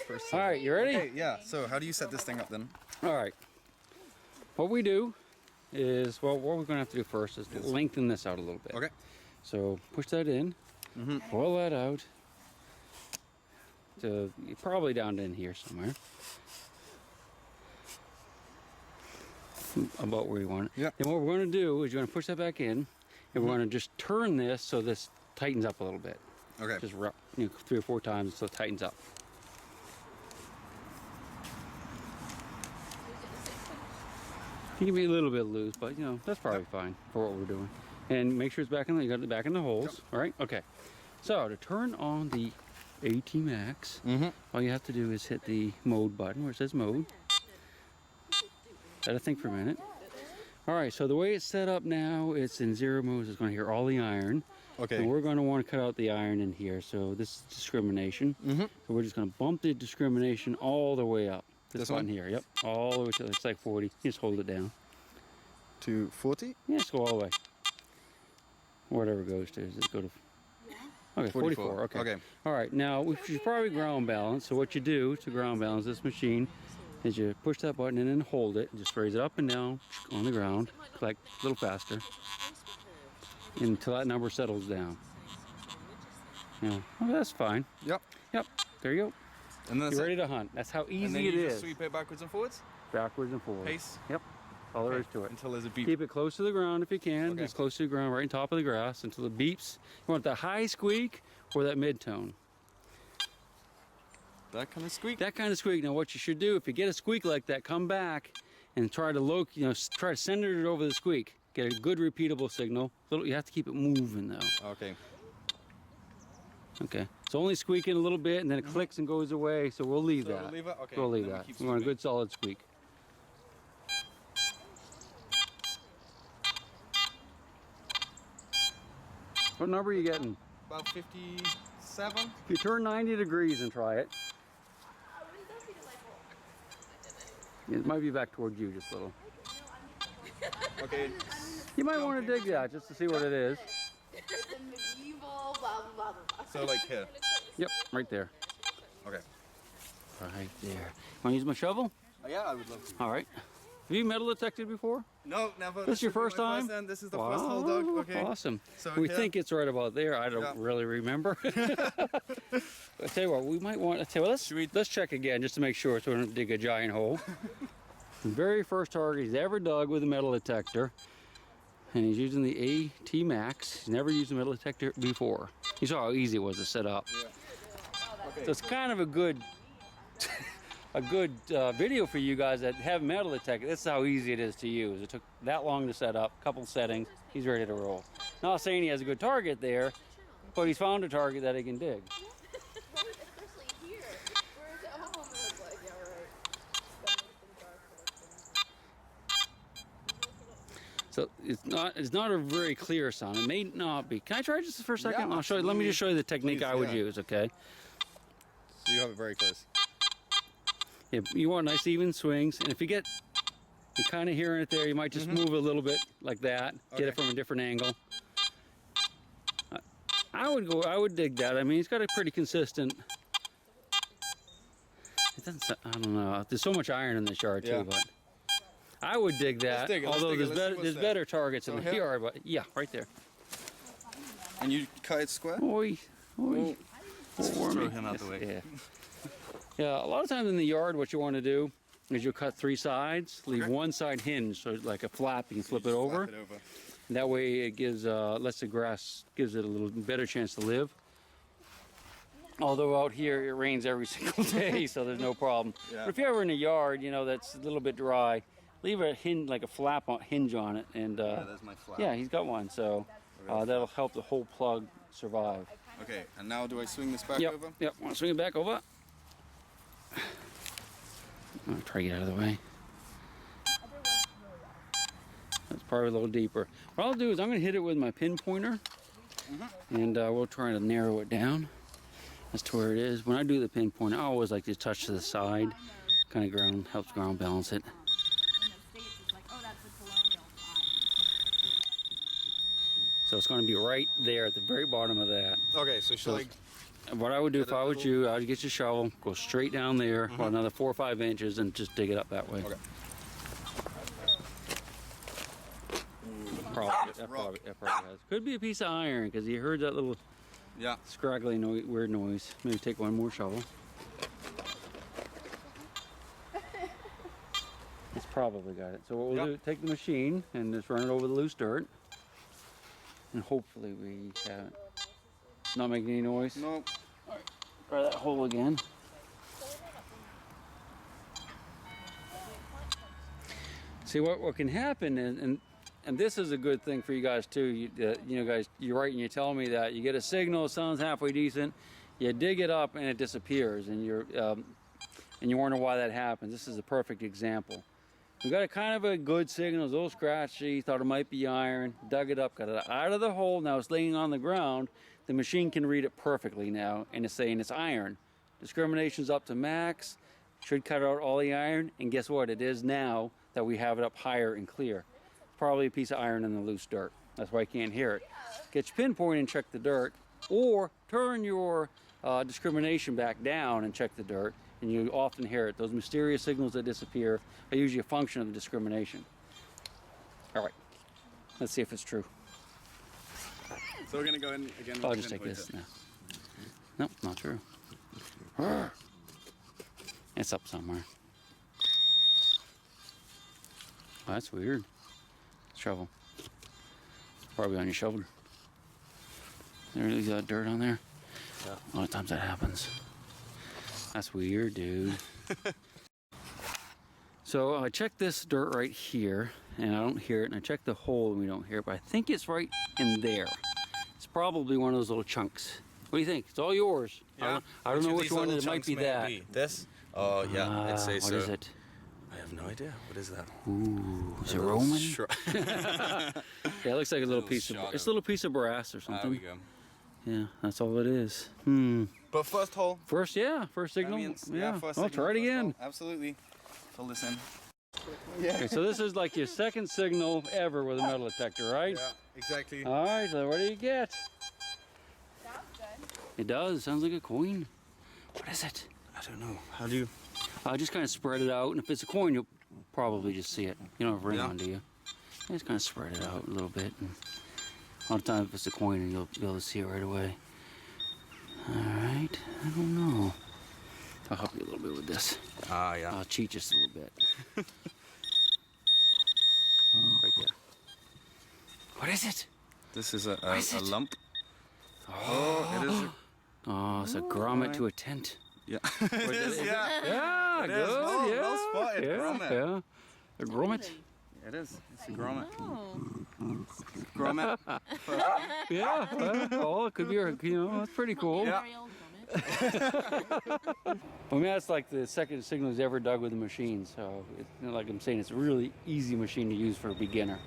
First All right, you ready? Okay, yeah. So how do you set this thing up then? All right. What we do is, well, what we're going to have to do first is lengthen this out a little bit. Okay. So push that in, pull that out to probably down in here somewhere. About where you want it. Yeah. Then what we're going to do is you're going to push that back in, and we're going to just turn this so this tightens up a little bit. Okay. Just 3 or 4 times so it tightens up. You can be a little bit loose, but you know that's probably fine for what we're doing. And make sure it's back in. You got it back in the holes. All right. Okay. So to turn on the AT Max, all you have to do is hit the mode button where it says mode. Let it think for a minute. All right. So the way it's set up now, it's in 0 mode. It's going to hear all the iron. Okay. And we're going to want to cut out the iron in here. So this is discrimination. So we're just going to bump the discrimination all the way up. This button here, yep, all the way to, it's like 40. You just hold it down. To 40? Yeah, just go all the way. Whatever it goes to, just go to, okay, 44, okay. Okay. All right, now we should probably ground balance. So what you do to ground balance this machine is you push that button in and hold it, and just raise it up and down on the ground, like a little faster, until that number settles down. Yeah, well, that's fine. Yep. Yep, there you go. And then You're ready to hunt. That's how easy and then it you is. just sweep it backwards and forwards? Backwards and forwards. Pace? Yep. All there is to it. Until there's a beep. Keep it close to the ground if you can. As close to the ground, right on top of the grass until it beeps. You want the high squeak or that mid-tone? That kind of squeak? That kind of squeak. Now what you should do, if you get a squeak like that, come back and try to try to center it over the squeak. Get a good repeatable signal. You have to keep it moving though. Okay. Okay. It's only squeaking a little bit and then it clicks and goes away, so we'll leave that. We'll leave it? Okay. We'll leave that. We want a good solid squeak. What number are you getting? About 57. If you turn 90 degrees and try it. It might be back towards you just a little. Okay. You might want to dig that just to see what it is. So like here? Yep, right there. Okay. Right there. Want to use my shovel? Oh, yeah, I would love to. All right. Have you metal detected before? No, never. This is your first time? This is the first hole dug. Okay. Awesome. So we think it's right about there. I don't really remember. I tell you what, we might want to let's check again just to make sure so we don't dig a giant hole. The very first target he's ever dug with a metal detector, and he's using the AT Max. He's never used a metal detector before. You saw how easy it was to set up. Yeah. Okay. So it's kind of a good video for you guys that have metal detector. This is how easy it is to use. It took that long to set up, couple settings, he's ready to roll. Not saying he has a good target there, but he's found a target that he can dig. Especially here, whereas at home it was like, yeah, right. So it's not a very clear sound. It may not be. Can I try just for a second? Yeah, I'll show you. Let me just show you the technique I would use, okay? So you have it very close. Yeah, you want nice even swings, and if you're kind of hearing it there, you might just move a little bit like that, get it from a different angle. I would dig that. I mean, it's got a pretty consistent. It doesn't. I don't know. There's so much iron in this yard too, but I would dig that. Although there's better targets in the yard, but yeah, right there. And you cut it square? Oi. Throw him out the way. Yeah. Yeah, a lot of times in the yard, what you want to do is you'll cut 3 sides, leave one side hinged, so like a flap, you can flip it over. That way it gives, lets the grass, gives it a little better chance to live. Although out here it rains every single day, so there's no problem. But if you're ever in a yard, that's a little bit dry, leave a hinge, like a flap hinge on it. And that's my flap. Yeah, he's got one, so that'll help the whole plug survive. Okay, and now do I swing this back over? Yep, want to swing it back over? I'm going to try to get out of the way. That's probably a little deeper. What I'll do is I'm going to hit it with my pin pointer, and we'll try to narrow it down as to where it is. When I do the pin pointer, I always like to touch to the side, kind of helps ground balance it. So it's going to be right there at the very bottom of that. Okay, so shall I What I would do if I was you, I would get your shovel, go straight down there for another 4 or 5 inches, and just dig it up that way. Okay. That probably has. Could be a piece of iron because you heard that little scraggly weird noise. Maybe take one more shovel. It's probably got it. So what we'll do, take the machine and just run it over the loose dirt. And hopefully we haven't. Not making any noise? Nope. All right, try that hole again. See what can happen is, and this is a good thing for you guys too. You know, guys, you're right, and you're telling me that you get a signal, it sounds halfway decent, you dig it up and it disappears, and you wonder why that happens. This is a perfect example. We got a kind of a good signal, it's a little scratchy, thought it might be iron, dug it up, got it out of the hole, now it's laying on the ground. The machine can read it perfectly now, and it's saying it's iron. Discrimination's up to max, should cut out all the iron, and guess what? It is now that we have it up higher and clear. Probably a piece of iron in the loose dirt. That's why I can't hear it. Get your pinpoint and check the dirt, or turn your discrimination back down and check the dirt, and you often hear it. Those mysterious signals that disappear are usually a function of the discrimination. All right, let's see if it's true. So we're gonna go in again. I'll just take this now. Nope, not true. It's up somewhere. Oh, that's weird. Shovel. Probably on your shoulder. There really got dirt on there. Yeah. A lot of times that happens. That's weird, dude. So I checked this dirt right here, and I don't hear it, and I checked the hole, and we don't hear it, but I think it's right in there. It's probably one of those little chunks. What do you think? It's all yours. Yeah. I don't know which one it might be that. This? Oh, yeah, I'd say so. What is it? I have no idea. What is that? Ooh, is it Roman? Yeah, it looks like a little piece of, it's a little piece of brass or something. There we go. Yeah, that's all it is. But first hole. First signal. Yeah, first I'll try it again. Absolutely. Fill this in. Yeah. Okay, so this is like your second signal ever with a metal detector, right? Yeah, exactly. All right, so what do you get? Sounds good. It does. Sounds like a coin. What is it? I don't know. How do you? Just kind of spread it out, and if it's a coin, you'll probably just see it. You don't have a ring on, do you? Just kind of spread it out a little bit. And a lot of times, if it's a coin, you'll be able to see it right away. All right, I don't know. I'll help you a little bit with this. Yeah. I'll cheat just a little bit. Right there. What is it? This is a lump. Oh, it is. Oh, it's a grommet to a tent. Yeah. It is, yeah. Yeah, it good. Is. Oh, yeah. well spotted. Yeah, Grommet. yeah. A grommet. It is. It's a grommet. Oh. Grommet. Yeah. Oh, it could be. That's pretty cool. Yeah. Very old woman. I mean, that's like the second signal he's ever dug with a machine. So, like I'm saying, it's a really easy machine to use for a beginner.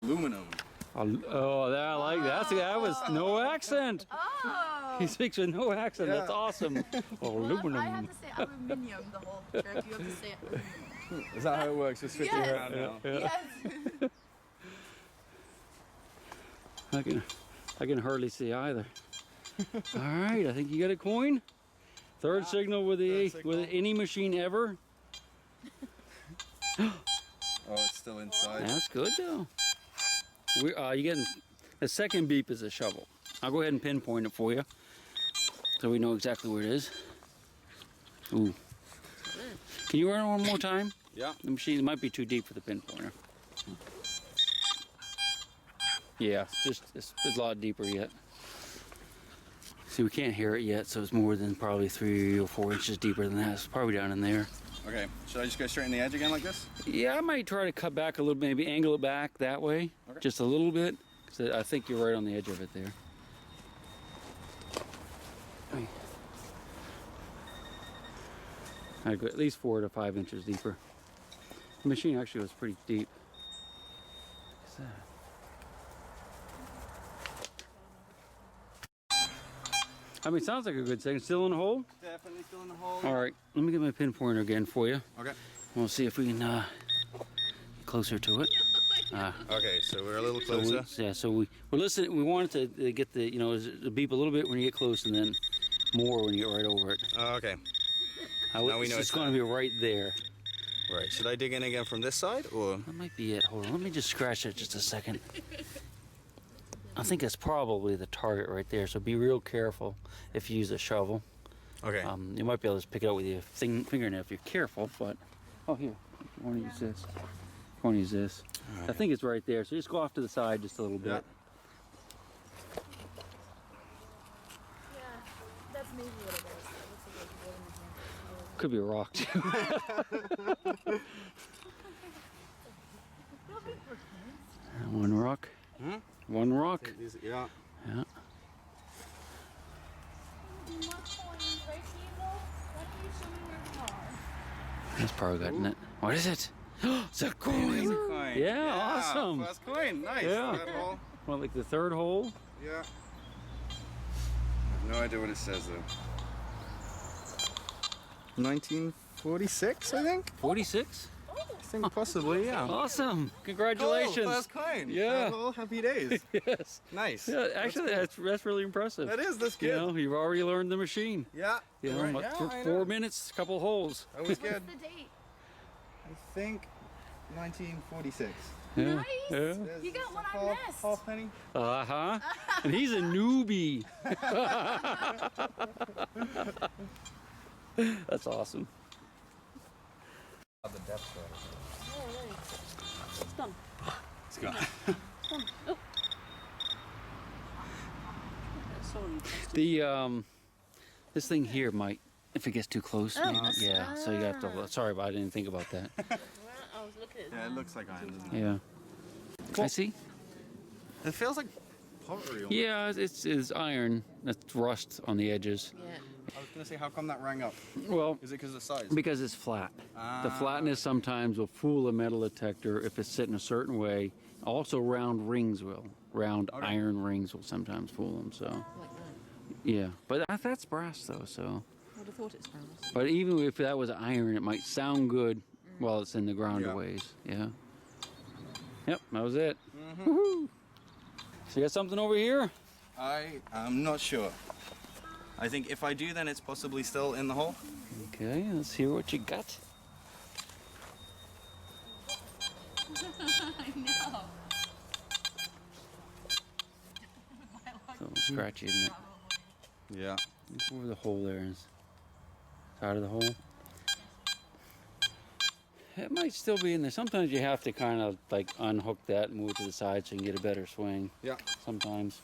Aluminum. Oh, I like that. That was no accent. Oh. He speaks with no accent. Yeah. That's awesome. Aluminum. I have to say aluminium the whole trip. You have to say aluminium. Is that how it works? Just switching Yes. around now. Yeah. Yes. I can hardly see either. All right, I think you got a coin. Third signal with any machine ever. Oh, it's still inside. That's good though. You getting the second beep is a shovel. I'll go ahead and pinpoint it for you, so we know exactly where it is. Ooh. Can you run it one more time? Yeah. The machine might be too deep for the pinpointer. Yeah, it's a lot deeper yet. See, we can't hear it yet, so it's more than probably 3 or 4 inches deeper than that. It's probably down in there. Okay, should I just go straight in the edge again like this? Yeah, I might try to cut back a little, maybe angle it back that way, just a little bit, because I think you're right on the edge of it there. I'd go at least 4 to 5 inches deeper. The machine actually was pretty deep. What's that? I mean, it sounds like a good thing. Still in the hole? Definitely still in the hole. All right, let me get my pinpointer again for you. Okay. We'll see if we can get closer to it. Okay, so we're a little closer. So we're listening. We wanted to get the, the beep a little bit when you get close, and then more when you get right over it. Oh, okay. Now we know it's it's going to be right there. Right. Should I dig in again from this side, or? That might be it. Hold on, let me just scratch it just a second. I think that's probably the target right there, so be real careful if you use a shovel. Okay. You might be able to just pick it out with your fingernail if you're careful, but... Oh, here. You want to use this? You want to use this? Right. I think it's right there, so just go off to the side just a little bit. Yeah, that's maybe what it is. It looks like Could be a rock, too. One rock. Hmm? One rock. Yeah. Yeah. more coins right here, though. Why don't you show me where they are? That's probably gotten it. What is it? It's a coin. Coin. Yeah, awesome. First coin. Nice. Yeah. Third hole. Well, like the third hole. Yeah. I have no idea what it says though. 1946, I think. 46. I think possibly, yeah. Awesome. Congratulations. Cool, first coin. Yeah. Third hole, happy days. Yes. Nice. Yeah, actually, that's really impressive. That's good. You know, you've already learned the machine. Yeah. You know, Right. what, Yeah, I 4 know. minutes, couple holes. That was good. What's the date? I think 1946. Yeah. Nice. Yeah. You got one I missed. Half penny. Uh-huh. And he's a newbie. That's awesome. The depth Oh, really? It's done. It's gone. It's done. Oh. Sorry. The this thing here might, if it gets too close, Oh. maybe, yeah. So you have to. Sorry, but I didn't think about that. I was looking at Yeah, it looks like iron, doesn't it? Yeah. I see. It feels like pottery. almost. Yeah, it's iron. That's rust on the edges. Yeah. I was gonna say, how come that rang up? Well, Is it because of the size? because it's flat. The Ah. flatness sometimes will fool a metal detector if it's sitting a certain way. Also, round rings will. Round Okay. iron rings will sometimes fool them. So, Like that. yeah. But that's brass though. So, I would have thought it's brass. but even if that was iron, it might sound good while it's in the ground Yeah. a ways. Yeah. Yep, that was it. Mm-hmm. Woohoo! So you got something over here? I am not sure. I think if I do, then it's possibly still in the hole. Okay, let's hear what you got. I know. So scratchy, isn't it? Yeah. Look where the hole there is. Side of the hole. It might still be in there. Sometimes you have to kind of like unhook that and move it to the side so you can get a better swing. Yeah. Sometimes.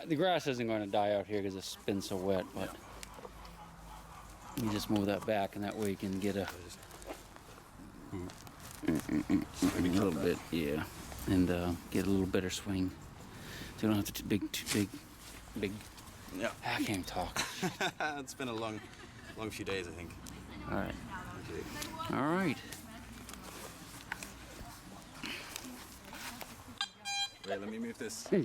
The grass isn't going to die out here because it's been so wet, but you just move that back and that way you can get a little bit, yeah, and get a little better swing. So you don't have to too big. Yeah. I can't even talk. It's been a long few days, I think. All right. All right. Wait, let me move this. Yeah.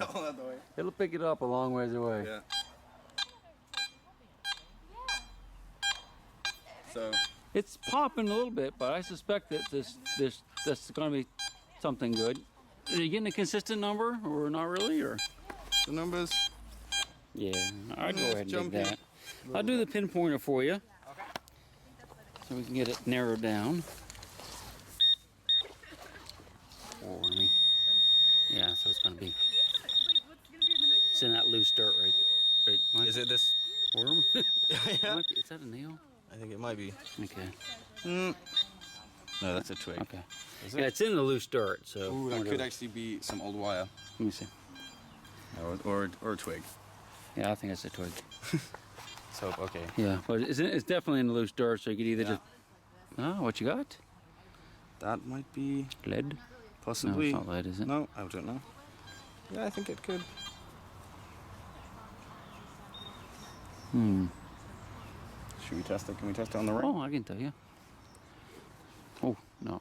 Shovel out the way. It'll pick it up a long ways away. Yeah. So, It's popping a little bit, but I suspect that this is going to be something good. Are you getting a consistent number, or not really, or? the numbers. Yeah, I'd go ahead and Jumpy. dig that. I'll do the pinpointer for you, Okay. so we can get it narrowed down. For me. Yeah, so it's going to be. It's in that loose dirt, right? What? Is it this? Worm? Yeah. Might be- Is that a nail? I think it might be. Okay. No, that's a twig. Okay. Is Yeah, it? it's in the loose dirt, so. Ooh, that whatever. could actually be some old wire. Let me see. Or a twig. Yeah, I think it's a twig. Let's hope. Okay. Yeah, but it's definitely in the loose dirt, so you could either Yeah. just. Oh, what you got? That might be Lead? No, possibly. it's not lead, is it? No, I don't know. Yeah, I think it could. Hmm. Should we test it? Can we test it on the ring? Oh, I can tell you. Oh, no.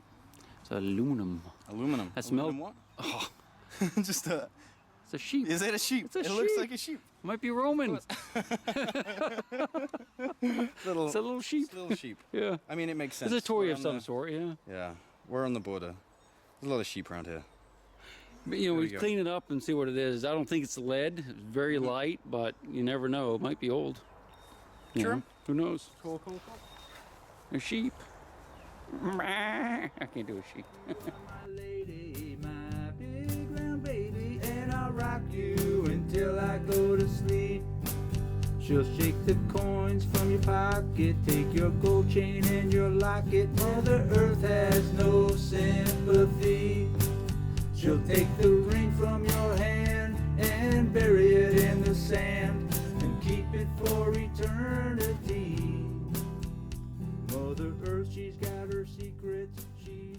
It's aluminum. Aluminum. That's Aluminum melt- what? Oh, Just a. it's a sheep. Is it a sheep? It's a it looks sheep. like a sheep. Might be Roman. Little. It's a little sheep. It's a little sheep. Yeah. I mean, it makes sense. It's a toy We're of on some the- sort, yeah. Yeah, we're on the border. There's a lot of sheep around here. But, you know, There we we go. clean it up and see what it is. I don't think it's lead. It's very light, but you never know. It might be old. You Sure. know, who knows? Cool. A sheep. I can't do a sheep. My lady, my big round baby, and I'll rock you until I go to sleep. She'll shake the coins from your pocket, take your gold chain and your locket. Mother Earth has no sympathy. She'll take the ring from your hand and bury it in the sand and keep it for eternity. Mother Earth, she's got her secrets, she's